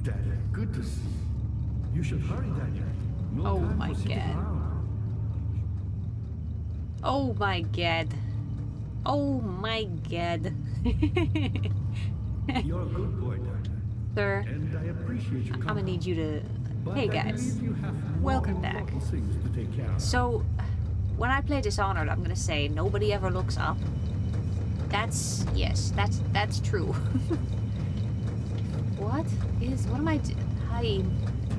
Daniel, good to see you. You should hurry, Daniel. No Oh time my for sitting God. around. Oh my god. Oh my god. You're a good boy, Daniel. Sir, And I appreciate your I'm gonna need you to... But Hey I guys, believe you have more welcome back. important things to take care of. So, when I play Dishonored, I'm gonna say nobody ever looks up. That's... yes, that's true. What am I Hi,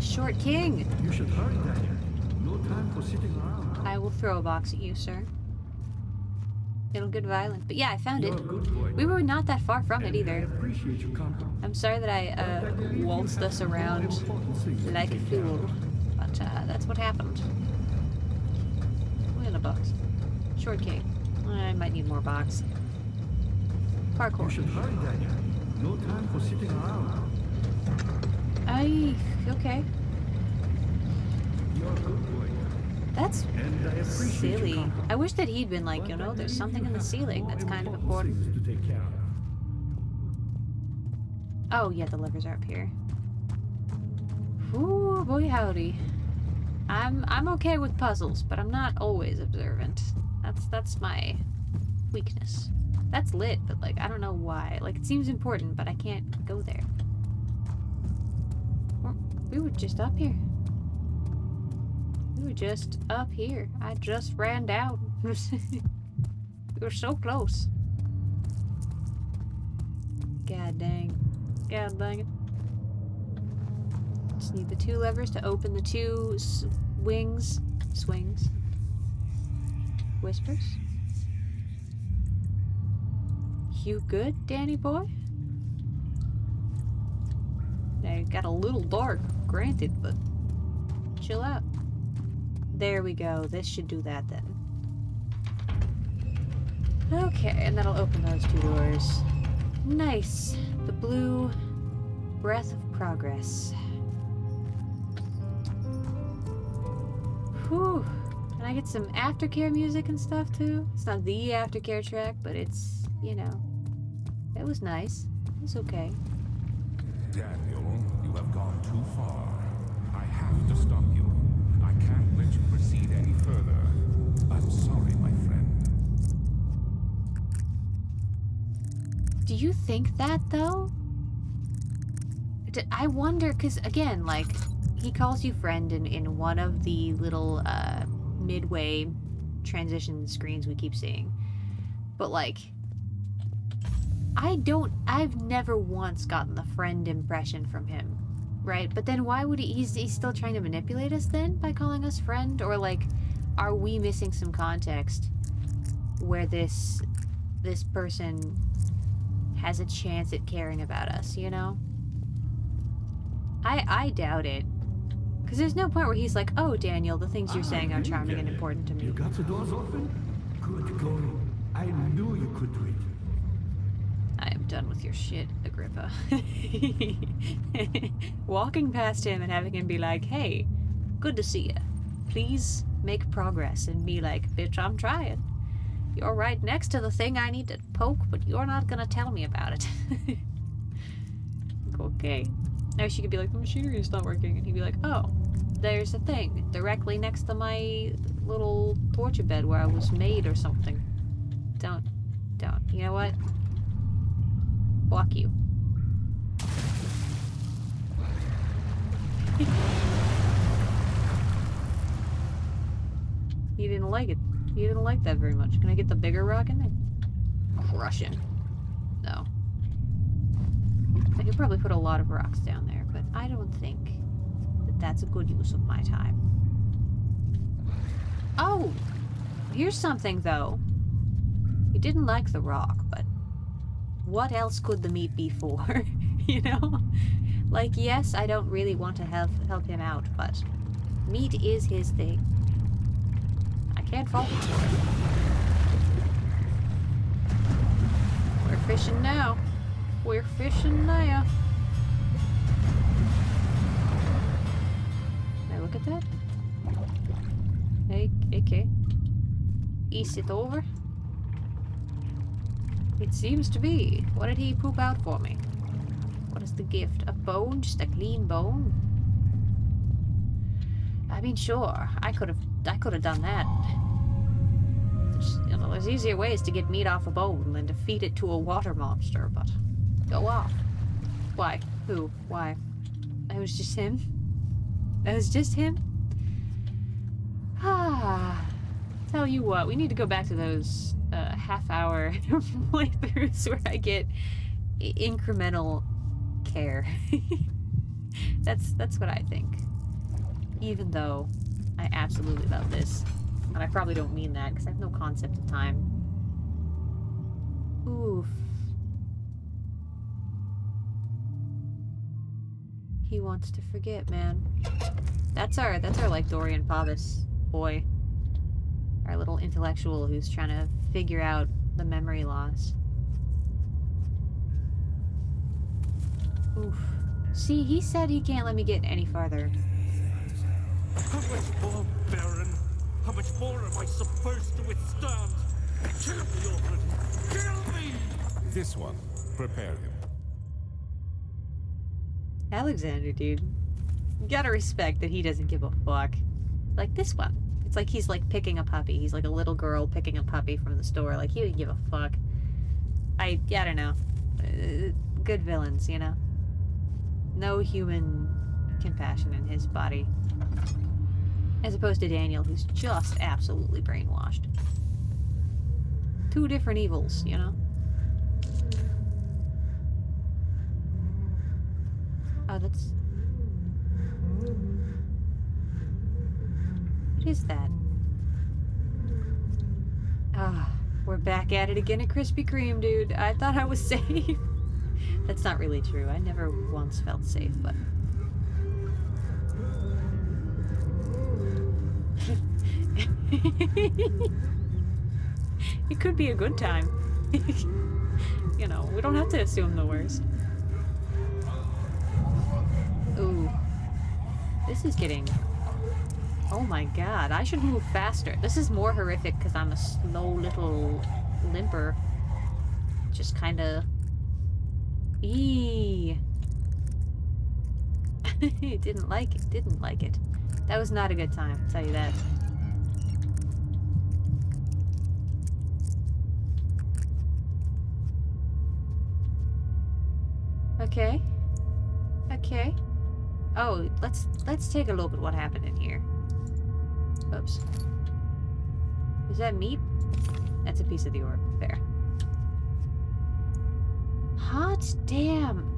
Short King. You should hurry, Daniel. No time for sitting around. I will throw a box at you, sir. It'll get violent. But yeah, I found You're it. a good boy. We were not that far from it And I either. appreciate your company. I'm sorry that I waltzed us around like a fool. But that's what happened. Win a box. Short King. I might need more box. Parkour. You should hurry, Daniel. No time for sitting around. Okay. You're a good boy. That's And I appreciate your silly. company. I wish that he'd been like, But you I know, there's believe something you in the have ceiling more that's kind of important important. things to take care of. Oh yeah, the levers are up here. Ooh, boy howdy. I'm okay with puzzles, but I'm not always observant. That's my weakness. That's lit, but like I don't know why. Like it seems important, but I can't go there. We were just up here. We were just up here. I just ran down. We were so close. God dang. God dang it. Just need the two levers to open the two swings. Whispers. You good, Danny boy? Now it got a little dark, granted, but chill out. There we go. This should do that then. Okay, and that'll open those two doors. Nice. The blue breath of progress. Whew. Can I get some aftercare music and stuff too? It's not the aftercare track, but it's, you know, it was nice. It's okay. Daniel, you have gone too far. I have to stop you. I can't let you proceed any further. I'm sorry, my friend. Do you think that, though? I wonder, because, again, like, he calls you friend in one of the little, midway transition screens we keep seeing. But, like, I've never once gotten the friend impression from him, right? But then why would he's still trying to manipulate us then by calling us friend? Or, like, are we missing some context where this person has a chance at caring about us, you know? I doubt it. Because there's no point where he's like, oh, Daniel, the things you're saying are charming and important to me. You got the doors open? Good going. I knew you could do it. I am done with your shit, Agrippa. Walking past him and having him be like, hey, good to see ya. Please make progress, and be like, bitch, I'm trying. You're right next to the thing I need to poke, but you're not gonna tell me about it. Okay. Now she could be like, the machinery is not working, and he'd be like, oh, there's a thing directly next to my little torture bed where I was made or something. Don't. You know what? Block you. He didn't like it. He didn't like that very much. Can I get the bigger rock in there? Crush him. No. I could probably put a lot of rocks down there, but I don't think that that's a good use of my time. Oh! Here's something, though. He didn't like the rock, but what else could the meat be for? You know? Like, yes, I don't really want to help him out, but meat is his thing. I can't fault him for it. We're fishing now. We're fishing now. Now look at that. Hey, okay. Is it over? It seems to be. What did he poop out for me? is the gift? A bone? Just a clean bone? I mean, sure, I could have done that. There's easier ways to get meat off a bone than to feed it to a water monster, but go off. Why? Who? Why? It was just him? It was just him? Ah. Tell you what, we need to go back to those half-hour playthroughs where I get incremental care. That's what I think. Even though I absolutely love this. And I probably don't mean that, because I have no concept of time. Oof. He wants to forget, man. That's our like Dorian Pavis boy. Our little intellectual who's trying to figure out the memory loss. Oof. See, he said he can't let me get any farther. How much more, Baron? How much more am I supposed to withstand? Kill me already! Kill me! This one. Prepare him. Alexander, dude. You gotta respect that he doesn't give a fuck. Like this one. It's like he's like picking a puppy. He's like a little girl picking a puppy from the store. Like, he doesn't give a fuck. I don't know. Good villains, you know? No human compassion in his body. As opposed to Daniel, who's just absolutely brainwashed. Two different evils, you know? Oh, that's... What is that? Ah, we're back at it again at Krispy Kreme, dude. I thought I was safe. That's not really true. I never once felt safe, but... It could be a good time. You know, we don't have to assume the worst. Ooh. This is getting... Oh my god, I should move faster. This is more horrific because I'm a slow little limper. Just kinda... Eee. Didn't like it, didn't like it. That was not a good time, I'll tell you that. Okay. Okay. Oh, let's take a look at what happened in here. Oops. Is that meat? That's a piece of the orb. There. Hot damn.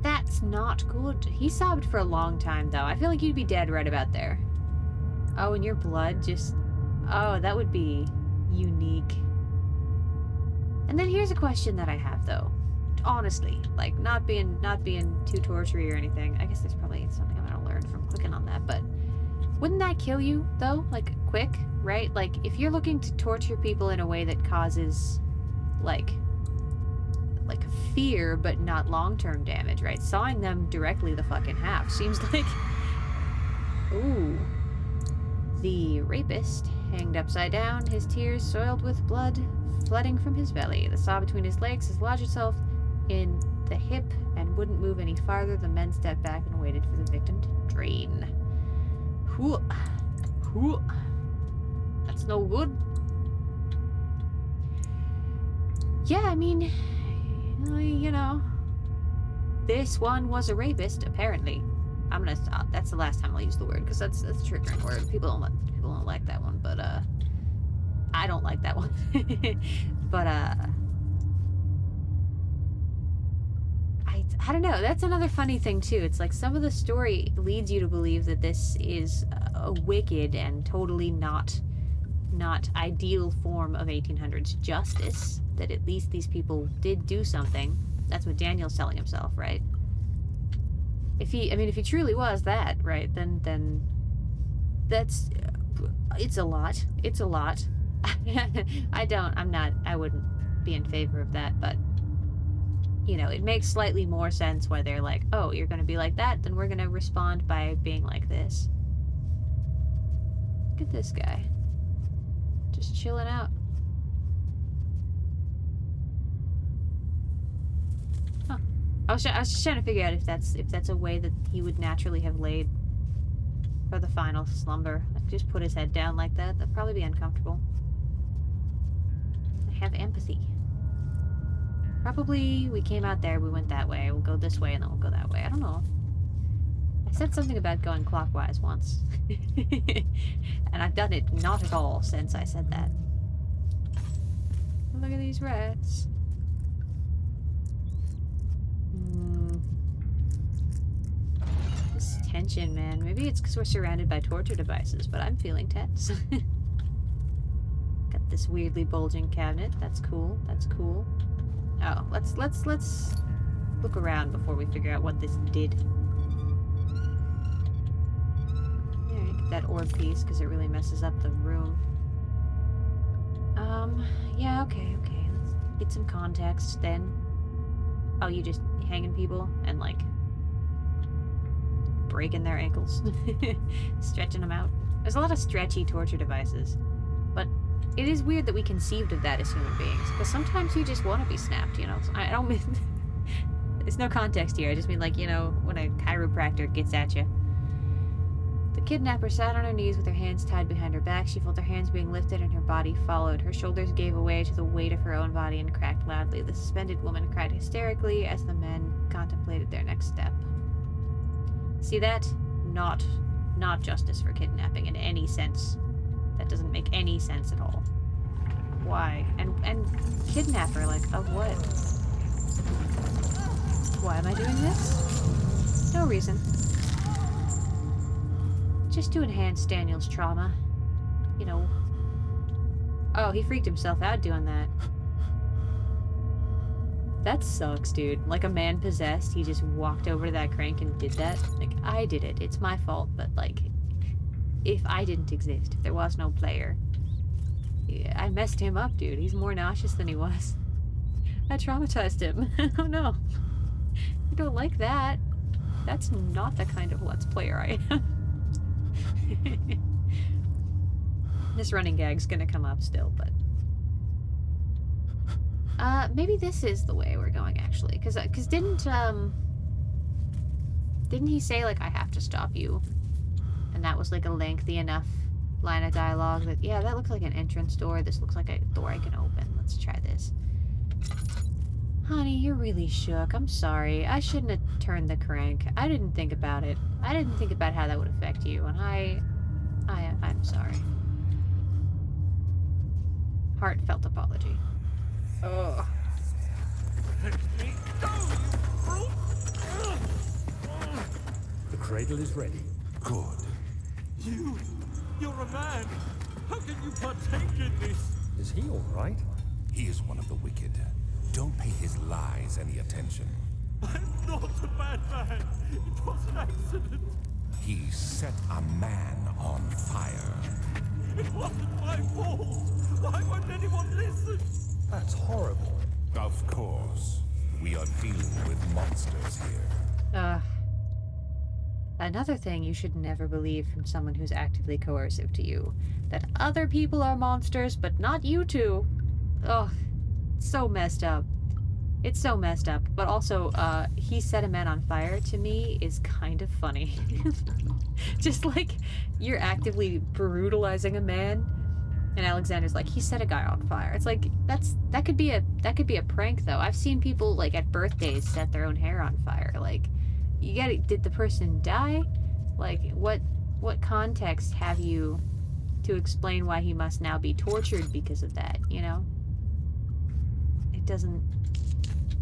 That's not good. He sobbed for a long time, though. I feel like you'd be dead right about there. Oh, and your blood just... Oh, that would be unique. And then here's a question that I have, though. Honestly, like, not being too tortury or anything. I guess there's probably something I'm gonna learn from clicking on that, but wouldn't that kill you, though? Like, quick, right? Like, if you're looking to torture people in a way that causes, like fear, but not long-term damage, right? Sawing them directly the fuck in half seems like... Ooh. The rapist, hanged upside down, his tears soiled with blood, flooding from his belly. The saw between his legs has lodged itself in the hip and wouldn't move any farther. The men stepped back and waited for the victim to drain. Whew. Whew. That's no good. Yeah, I mean, you know, this one was a rapist, apparently. I'm gonna stop. That's the last time I'll use the word, because that's a triggering word. People don't like that one, but I don't like that one. But I don't know. That's another funny thing too. It's like some of the story leads you to believe that this is a wicked and totally not ideal form of 1800s justice. That at least these people did do something. That's what Daniel's telling himself, right? If he truly was that, right, then that's... It's a lot. It's a lot. I wouldn't be in favor of that, but, you know, it makes slightly more sense why they're like, oh, you're gonna be like that, then we're gonna respond by being like this. Look at this guy. Just chilling out. Huh. I was just trying to figure out if that's a way that he would naturally have laid for the final slumber. Like, just put his head down like that. That'd probably be uncomfortable. I have empathy. Probably we came out there, we went that way, we'll go this way, and then we'll go that way. I don't know. I said something about going clockwise once. And I've done it not at all since I said that. Look at these rats. This tension, man. Maybe it's because we're surrounded by torture devices, but I'm feeling tense. Got this weirdly bulging cabinet. That's cool. That's cool. Oh, let's look around before we figure out what this did. Alright, get that orb piece because it really messes up the room. Yeah, okay. Let's get some context then. Oh, you just hanging people and like breaking their ankles, stretching them out. There's a lot of stretchy torture devices, but it is weird that we conceived of that as human beings, because sometimes you just want to be snapped, you know? I don't mean... There's no context here, I just mean like, you know, when a chiropractor gets at you. The kidnapper sat on her knees with her hands tied behind her back. She felt her hands being lifted and her body followed. Her shoulders gave away to the weight of her own body and cracked loudly. The suspended woman cried hysterically as the men contemplated their next step. See that? Not justice for kidnapping in any sense. That doesn't make any sense at all. Why? And kidnapper, like, of what? Why am I doing this? No reason. Just to enhance Daniel's trauma. You know. Oh, he freaked himself out doing that. That sucks, dude. Like a man possessed, he just walked over to that crank and did that. Like, I did it. It's my fault, but like, if I didn't exist, if there was no player. Yeah, I messed him up, dude. He's more nauseous than he was. I traumatized him. Oh no. I don't like that. That's not the kind of Let's Player I am. This running gag's gonna come up still, but... maybe this is the way we're going, actually. Cause didn't he say, like, I have to stop you? And that was, like, a lengthy enough line of dialogue that, yeah, that looks like an entrance door. This looks like a door I can open. Let's try this. Honey, you're really shook. I'm sorry. I shouldn't have turned the crank. I didn't think about it. I didn't think about how that would affect you, and I'm sorry. Heartfelt apology. Oh. The cradle is ready. Good. You're a man. How can you partake in this? Is he all right? He is one of the wicked. Don't pay his lies any attention. I'm not a bad man. It was an accident. He set a man on fire. It wasn't my fault. Why won't anyone listen? That's horrible. Of course. We are dealing with monsters here. Another thing you should never believe from someone who's actively coercive to you. That other people are monsters, but not you two. Ugh. So messed up. It's so messed up. But also, he set a man on fire to me is kind of funny. Just like, you're actively brutalizing a man, and Alexander's like, he set a guy on fire. It's like, that could be a prank though. I've seen people like at birthdays set their own hair on fire. Like, you gotta, did the person die? Like, what context have you to explain why he must now be tortured because of that, you know? It doesn't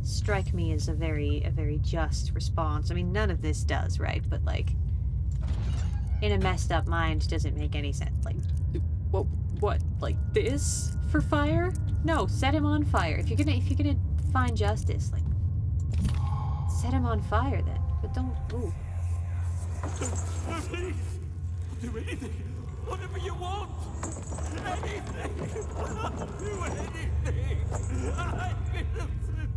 strike me as a very just response. I mean, none of this does, right? But like, in a messed up mind, doesn't make any sense. Like, what? Like this for fire? No, set him on fire. If you're gonna find justice, like, set him on fire then. But don't. Ooh. Please, do anything, whatever you want. Anything. I'll do anything. I'm innocent.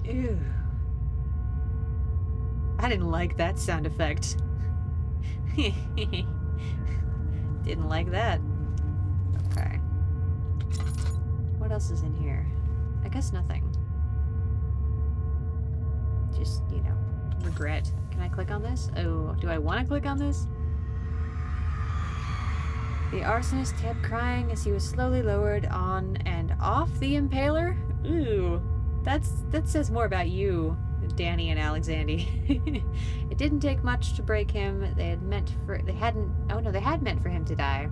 Ew. I didn't like that sound effect. Didn't like that. Okay. What else is in here? I guess nothing. Just, you know, regret. Can I click on this? Oh, do I want to click on this? The arsonist kept crying as he was slowly lowered on and off the impaler. Ooh, that says more about you, Danny and Alexander. It didn't take much to break him. They had meant for him to die.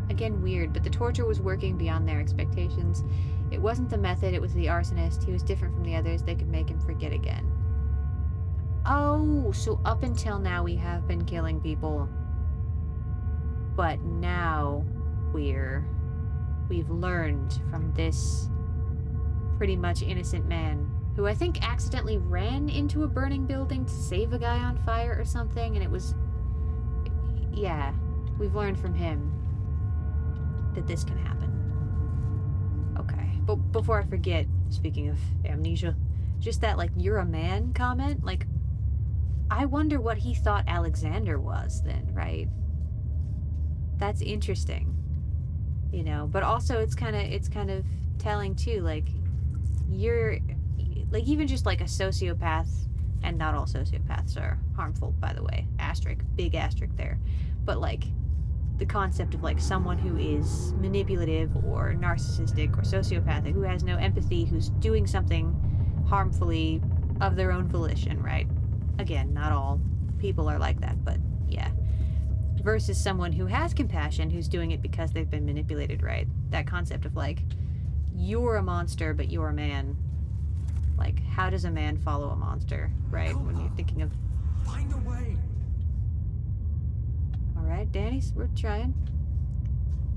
Again, weird, but the torture was working beyond their expectations. It wasn't the method, it was the arsonist. He was different from the others. They could make him forget again. Oh, so up until now we have been killing people. But now we've learned from this pretty much innocent man who I think accidentally ran into a burning building to save a guy on fire or something, and it was... Yeah, we've learned from him that this can happen. Okay, but before I forget, speaking of amnesia, just that, like, you're a man comment, like, I wonder what he thought Alexander was then, right? That's interesting, you know, but also it's kind of telling too, like, you're, like, even just like a sociopath, and not all sociopaths are harmful, by the way, asterisk, big asterisk there, but like the concept of like someone who is manipulative or narcissistic or sociopathic, who has no empathy, who's doing something harmfully of their own volition, right? Again, not all people are like that, but yeah. Versus someone who has compassion, who's doing it because they've been manipulated, right? That concept of like, you're a monster, but you're a man. Like, how does a man follow a monster, right? When you're thinking of... Find a way. Alright, Danny, we're trying.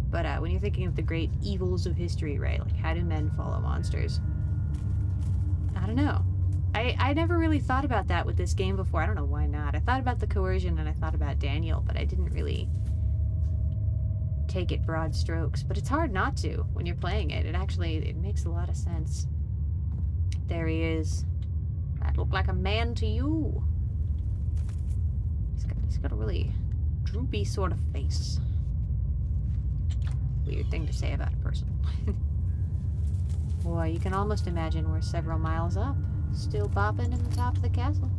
But when you're thinking of the great evils of history, right? Like, how do men follow monsters? I don't know. I never really thought about that with this game before. I don't know why not. I thought about the coercion and I thought about Daniel, but I didn't really take it broad strokes. But it's hard not to when you're playing it. It makes a lot of sense. There he is. That looked like a man to you. He's got a really droopy sort of face. Weird thing to say about a person. Boy, you can almost imagine we're several miles up. Still bopping in the top of the castle.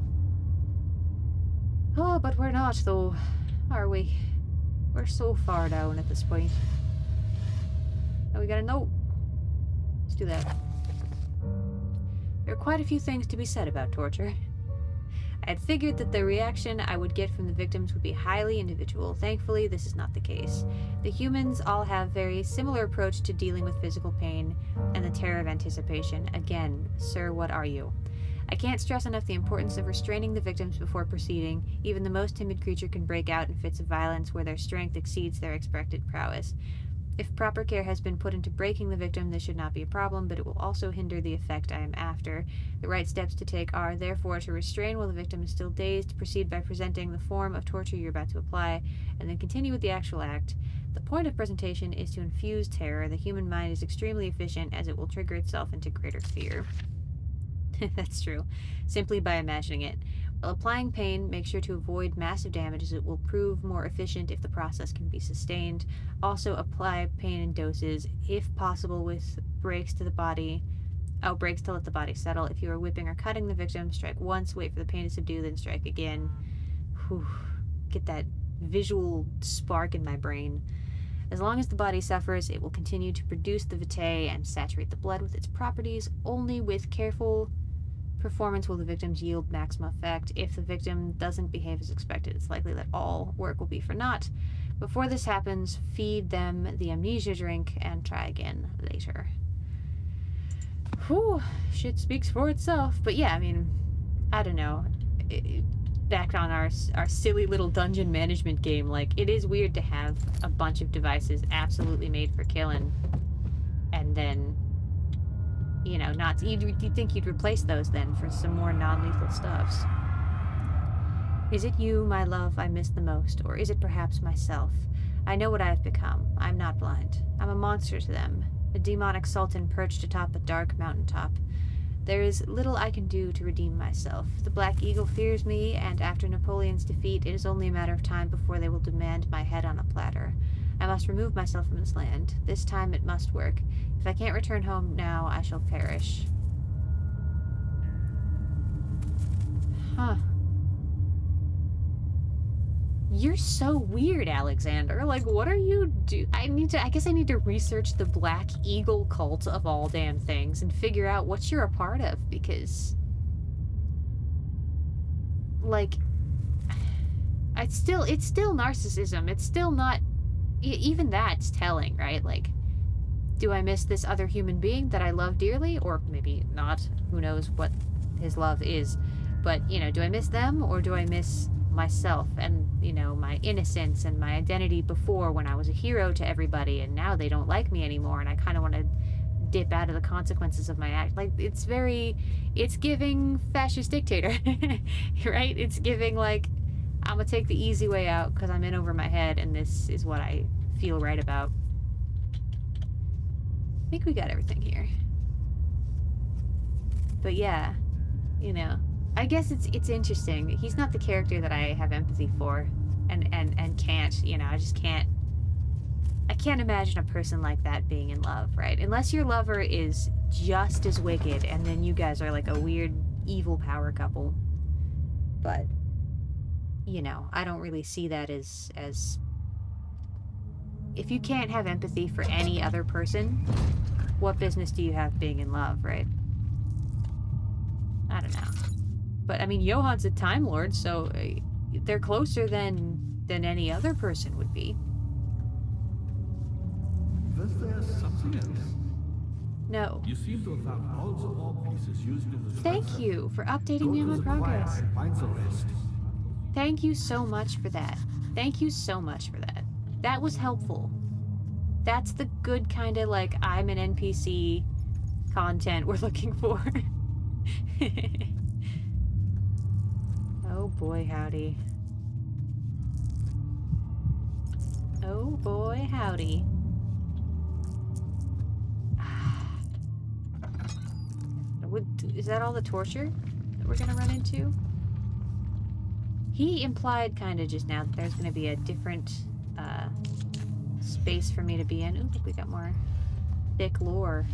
Oh, but we're not, though, are we? We're so far down at this point. Oh, we got a note. Let's do that. There are quite a few things to be said about torture. I had figured that the reaction I would get from the victims would be highly individual. Thankfully, this is not the case. The humans all have very similar approach to dealing with physical pain and the terror of anticipation. Again, sir, what are you? I can't stress enough the importance of restraining the victims before proceeding. Even the most timid creature can break out in fits of violence where their strength exceeds their expected prowess. If proper care has been put into breaking the victim, this should not be a problem, but it will also hinder the effect I am after. The right steps to take are, therefore, to restrain while the victim is still dazed, proceed by presenting the form of torture you're about to apply, and then continue with the actual act. The point of presentation is to infuse terror. The human mind is extremely efficient, as it will trigger itself into greater fear. That's true. Simply by imagining it. While applying pain, make sure to avoid massive damage, as it will prove more efficient if the process can be sustained. Also, apply pain in doses, if possible, with breaks to the body. Oh, breaks to let the body settle. If you are whipping or cutting the victim, strike once, wait for the pain to subdue, then strike again. Whew. Get that visual spark in my brain. As long as the body suffers, it will continue to produce the vitae and saturate the blood with its properties. Only with careful performance will the victims yield maximum effect. If the victim doesn't behave as expected, it's likely that all work will be for naught. Before this happens, feed them the amnesia drink and try again later. Whew, shit speaks for itself. But yeah, I mean, I don't know. Back on our silly little dungeon management game, like, it is weird to have a bunch of devices absolutely made for killing, and then, you know, not... You'd think you'd replace those then for some more non-lethal stuffs. Is it you, my love, I miss the most, or is it perhaps myself? I know what I have become. I'm not blind. I'm a monster to them, a demonic sultan perched atop a dark mountaintop. There is little I can do to redeem myself. The Black Eagle fears me, and after Napoleon's defeat, it is only a matter of time before they will demand my head on a platter. I must remove myself from this land. This time it must work. If I can't return home now, I shall perish. Huh. You're so weird, Alexander. Like, what are you I guess I need to research the Black Eagle cult of all damn things and figure out what you're a part of, because... like... it's still narcissism. It's still not... even that's telling, right? Like, do I miss this other human being that I love dearly? Or maybe not. Who knows what his love is. But, you know, do I miss them, or do I miss myself and, you know, my innocence and my identity before, when I was a hero to everybody and now they don't like me anymore and I kind of want to dip out of the consequences of my act? Like, it's giving fascist dictator, right? It's giving, like, I'm gonna take the easy way out because I'm in over my head and this is what I feel right about. I think we got everything here. But yeah, you know, I guess it's interesting. He's not the character that I have empathy for, and can't, you know, I can't imagine a person like that being in love, right? Unless your lover is just as wicked, and then you guys are like a weird evil power couple. But, you know, I don't really see that as if you can't have empathy for any other person, what business do you have being in love, right? I don't know. But, I mean, Johan's a Time Lord, so they're closer than any other person would be. Was there something else? No. You seem to have found all the ore pieces used in the Thank transfer. you for updating me Go on to my the progress. choir and find the rest. Thank you so much for that. Thank you so much for that. That was helpful. That's the good kind of, like, I'm an NPC content we're looking for. Oh boy, howdy. Oh boy, howdy. Is that all the torture that we're gonna run into? He implied kind of just now that there's gonna be a different space for me to be in. Ooh, look, we got more thick lore.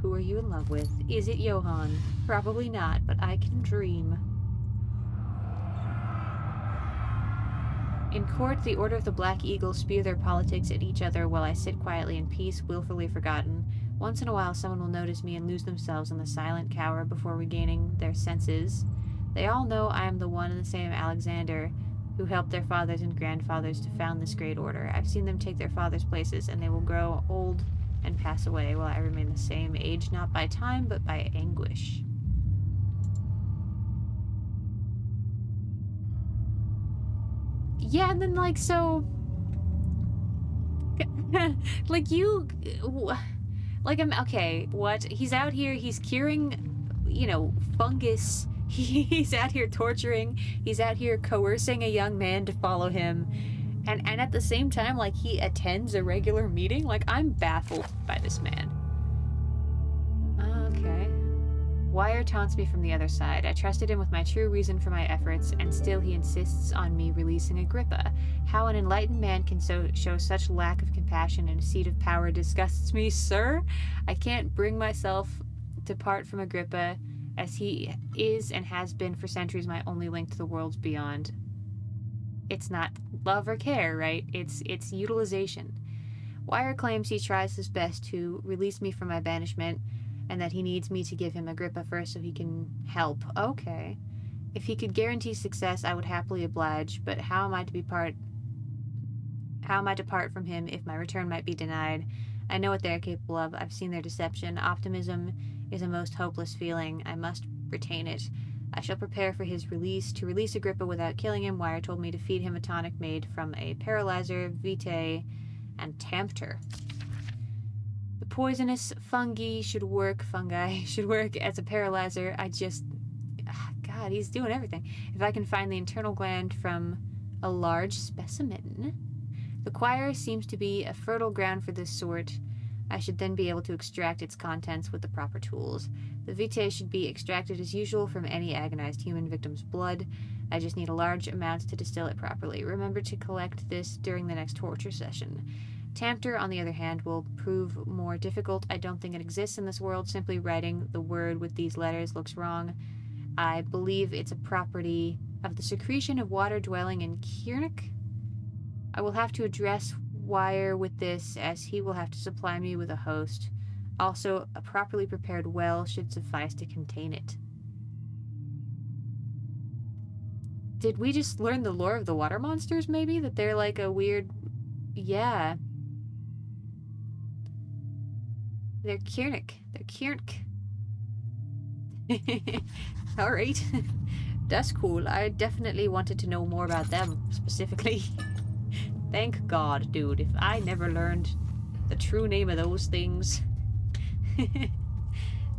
Who are you in love with? Is it Johan? Probably not, but I can dream. In court, the Order of the Black Eagle spew their politics at each other while I sit quietly in peace, willfully forgotten. Once in a while, someone will notice me and lose themselves in the silent cower before regaining their senses. They all know I am the one and the same Alexander who helped their fathers and grandfathers to found this great order. I've seen them take their fathers' places, and they will grow old and pass away while I remain the same, aged not by time, but by anguish. Yeah, and then, like, so... like, you... like, okay, what? He's out here, he's curing, you know, fungus. He's out here torturing. He's out here coercing a young man to follow him. And at the same time, like, he attends a regular meeting? Like, I'm baffled by this man. Okay. Wire taunts me from the other side. I trusted him with my true reason for my efforts, and still he insists on me releasing Agrippa. How an enlightened man can show such lack of compassion in a seat of power disgusts me, sir. I can't bring myself to part from Agrippa, as he is and has been for centuries my only link to the worlds beyond. It's not love or care, right? It's utilization. Wire claims he tries his best to release me from my banishment, and that he needs me to give him Agrippa first so he can help. Okay. If he could guarantee success, I would happily oblige, but how am I to part from him if my return might be denied? I know what they are capable of. I've seen their deception. Optimism is a most hopeless feeling. I must retain it. I shall prepare for his release. To release Agrippa without killing him, Wire told me to feed him a tonic made from a paralyzer, vitae, and Tampter. The poisonous fungi should work as a paralyzer. God, he's doing everything. If I can find the internal gland from a large specimen. The choir seems to be a fertile ground for this sort. I should then be able to extract its contents with the proper tools. The vitae should be extracted as usual from any agonized human victim's blood. I just need a large amount to distill it properly. Remember to collect this during the next torture session. Tamter, on the other hand, will prove more difficult. I don't think it exists in this world. Simply writing the word with these letters looks wrong. I believe it's a property of the secretion of water dwelling in Kiernick. I will have to address Wire with this, as he will have to supply me with a host. Also, a properly prepared well should suffice to contain it. Did we just learn the lore of the water monsters, maybe? That they're like a weird... Yeah. They're Kiernick. They're Kiernick. Alright. That's cool. I definitely wanted to know more about them, specifically. Thank God, dude. If I never learned the true name of those things...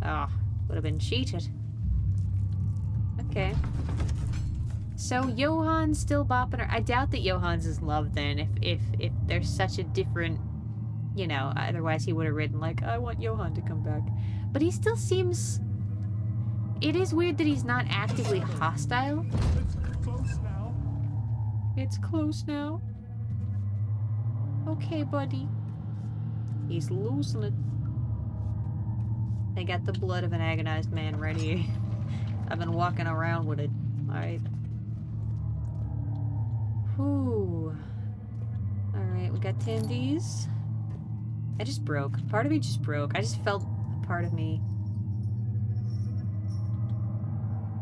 Oh, would have been cheated. Okay. So Johann's still bopping her. I doubt that Johann's is love then, if there's such a different, you know, otherwise he would have written like, I want Johann to come back. But he still seems... It is weird that he's not actively hostile. It's close now. It's close now. Okay, buddy. He's losing it. I got the blood of an agonized man right here. I've been walking around with it. Alright. Whew. Alright, we got 10 of these. I just broke. Part of me just broke. I just felt a part of me.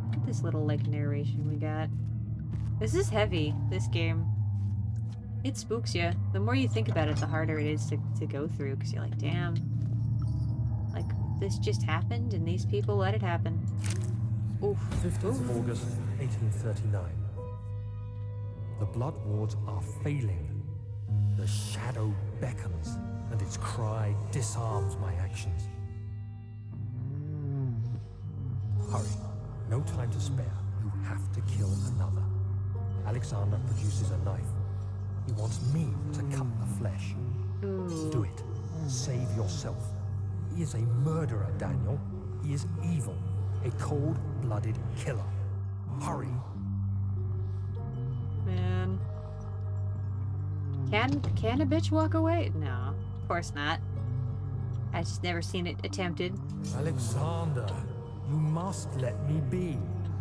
Look at this little, like, narration we got. This is heavy, this game. It spooks you. The more you think about it, the harder it is to go through, because you're like, damn. Like, this just happened, and these people let it happen. Oof. 15th of August, 1839. The blood wards are failing. The shadow beckons, and its cry disarms my actions. Hurry. No time to spare. You have to kill another. Alexander produces a knife. He wants me to cut the flesh. Do it. Save yourself. He is a murderer, Daniel. He is evil. A cold-blooded killer. Hurry. Man. Can a bitch walk away? No, of course not. I just never seen it attempted. Alexander, you must let me be.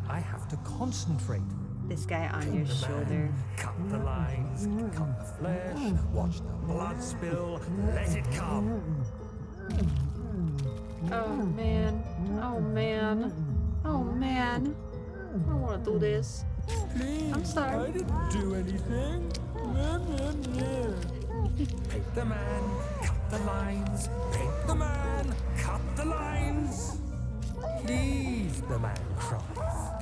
I have to concentrate. This guy on your Kill the shoulder. man, cut the lines, cut the flesh, watch the blood spill, let it come. Oh man. Oh man. Oh man. I don't want to do this. Please, I'm sorry. I didn't do anything. Paint the man, cut the lines. Paint the man, cut the lines. Please, the man cries.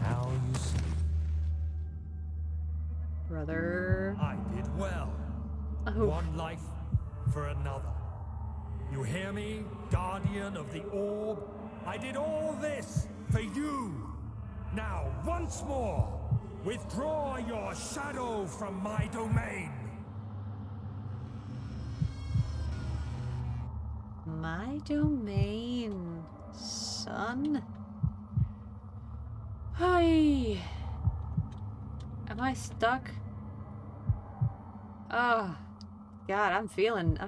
Now you see. Brother. I did well. Oh. One life for another. You hear me, guardian of the orb? I did all this for you. Now, once more, withdraw your shadow from my domain. My domain, son. Hi. Am I stuck? Oh, God, I'm feeling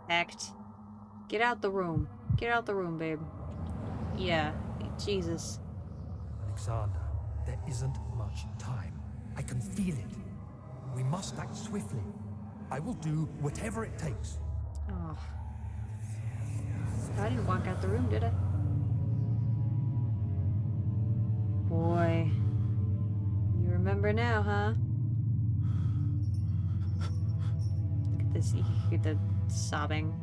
hecked. Get out the room. Get out the room, babe. Yeah, Jesus. Alexander, there isn't much time. I can feel it. We must act swiftly. I will do whatever it takes. Oh. I didn't walk out the room, did I? Boy. You remember now, huh? Look at this. You hear the sobbing.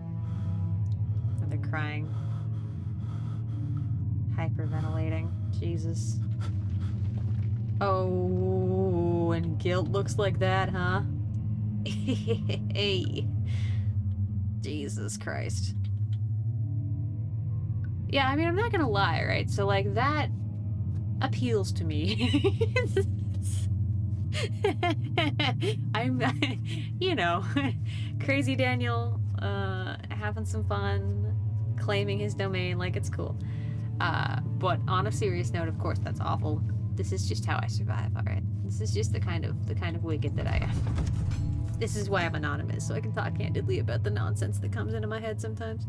Or the crying. Hyperventilating. Jesus. Oh, and guilt looks like that, huh? Hey. Jesus Christ. Yeah, I mean, I'm not gonna lie, right? So, like, that appeals to me. I'm, you know, crazy Daniel, having some fun, claiming his domain, like, it's cool. But on a serious note, of course, that's awful. This is just how I survive, alright? This is just the kind of wicked that I am. This is why I'm anonymous, so I can talk candidly about the nonsense that comes into my head sometimes.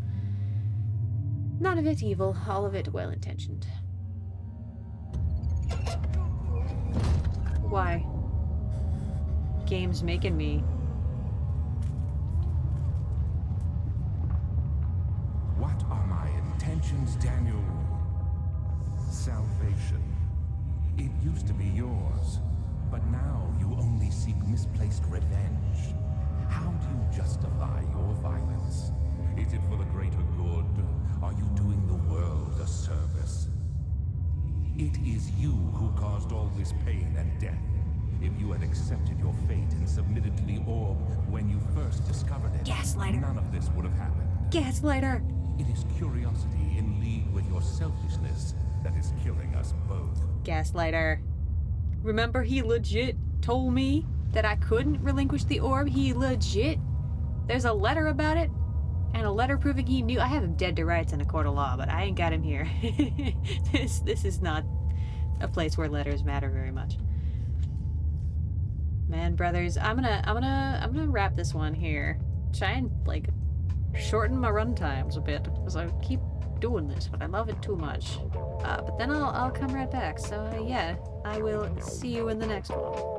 None of it evil, all of it well-intentioned. Why? Game's making me. What are my intentions, Daniel? Salvation. It used to be yours, but now you only seek misplaced revenge. How do you justify your violence? Is it for the greater good? Are you doing the world a service? It is you who caused all this pain and death. If you had accepted your fate and submitted to the orb when you first discovered it, Gaslighter. none of this would have happened. Gaslighter! It is curiosity in league with your selfishness that is killing us both. Gaslighter. Remember, he legit told me that I couldn't relinquish the orb? He legit. There's a letter about it, and a letter proving he knew. I have him dead to rights in a court of law, but I ain't got him here. This is not a place where letters matter very much. Man, brothers, I'm gonna wrap this one here. Try and like shorten my run times a bit because I keep doing this, but I love it too much. But then I'll come right back. So yeah, I will see you in the next one.